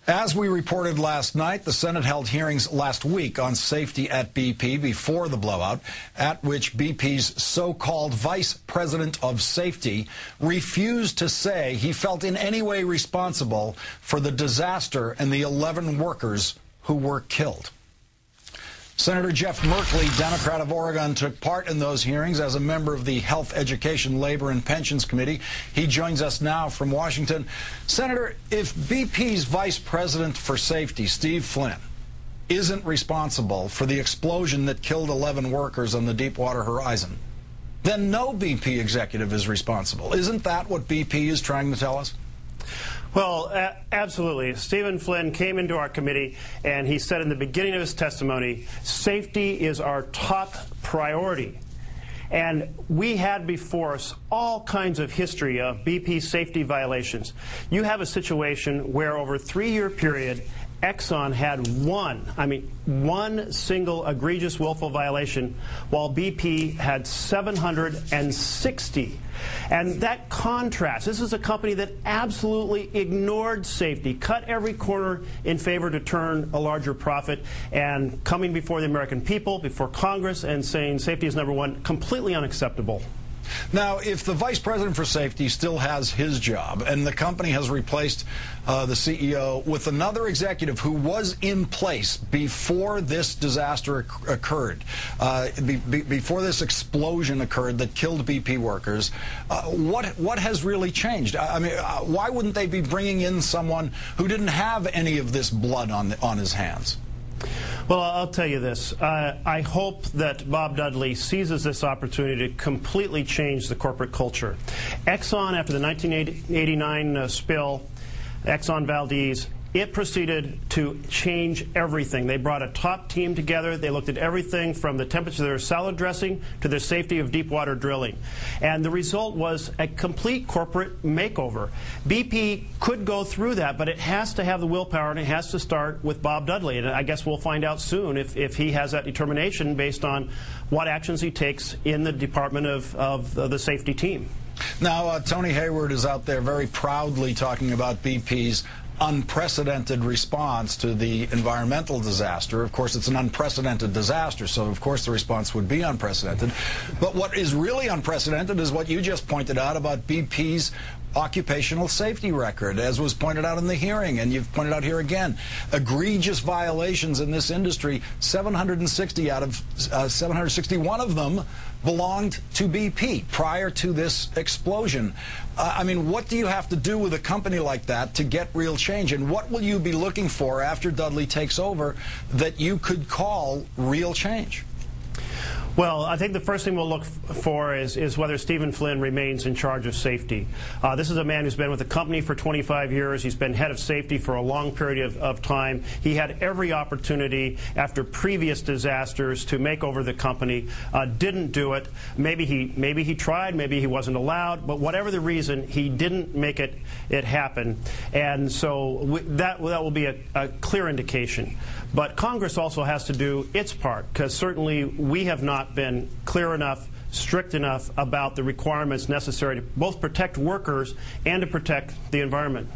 As we reported last night, the Senate held hearings last week on safety at BP before the blowout, at which BP's so-called vice president of safety refused to say he felt in any way responsible for the disaster and the 11 workers who were killed. Senator Jeff Merkley, Democrat of Oregon, took part in those hearings as a member of the Health, Education, Labor, and Pensions Committee. He joins us now from Washington. Senator, if BP's Vice President for Safety, Steve Flynn, isn't responsible for the explosion that killed 11 workers on the Deepwater Horizon, then no BP executive is responsible. Isn't that what BP is trying to tell us? Well, absolutely. Stephen Flynn came into our committee and he said in the beginning of his testimony, safety is our top priority. And we had before us all kinds of history of BP safety violations. You have a situation where over a 3-year period, Exxon had one single egregious willful violation, while BP had 760. And that contrast, this is a company that absolutely ignored safety, cut every corner in favor to turn a larger profit, and coming before the American people, before Congress, and saying safety is number one, completely unacceptable. Now, if the Vice President for Safety still has his job and the company has replaced the CEO with another executive who was in place before this disaster occurred, before this explosion occurred that killed BP workers, what has really changed? I mean, why wouldn't they be bringing in someone who didn't have any of this blood on his hands? Well, I'll tell you this. I hope that Bob Dudley seizes this opportunity to completely change the corporate culture. Exxon, after the 1989 spill, Exxon Valdez, it proceeded to change everything. They brought a top team together. They looked at everything from the temperature of their salad dressing to the safety of deep water drilling. And the result was a complete corporate makeover. BP could go through that, but it has to have the willpower, and it has to start with Bob Dudley. And I guess we'll find out soon if he has that determination based on what actions he takes in the department of the safety team. Now, Tony Hayward is out there very proudly talking about BP's unprecedented response to the environmental disaster. Of course, it's an unprecedented disaster, so of course the response would be unprecedented. But what is really unprecedented is what you just pointed out about BP's occupational safety record, as was pointed out in the hearing, and you've pointed out here again. Egregious violations in this industry, 760 out of 761 of them belonged to BP prior to this explosion. I mean, what do you have to do with a company like that to get real change? And what will you be looking for after Dudley takes over that you could call real change? Well, I think the first thing we'll look for is whether Stephen Flynn remains in charge of safety. This is a man who's been with the company for 25 years. He's been head of safety for a long period of time. He had every opportunity after previous disasters to make over the company. Didn't do it. Maybe he tried. Maybe he wasn't allowed. But whatever the reason, he didn't make it happen. And so that will be a clear indication. But Congress also has to do its part, because certainly we have not been clear enough, strict enough about the requirements necessary to both protect workers and to protect the environment.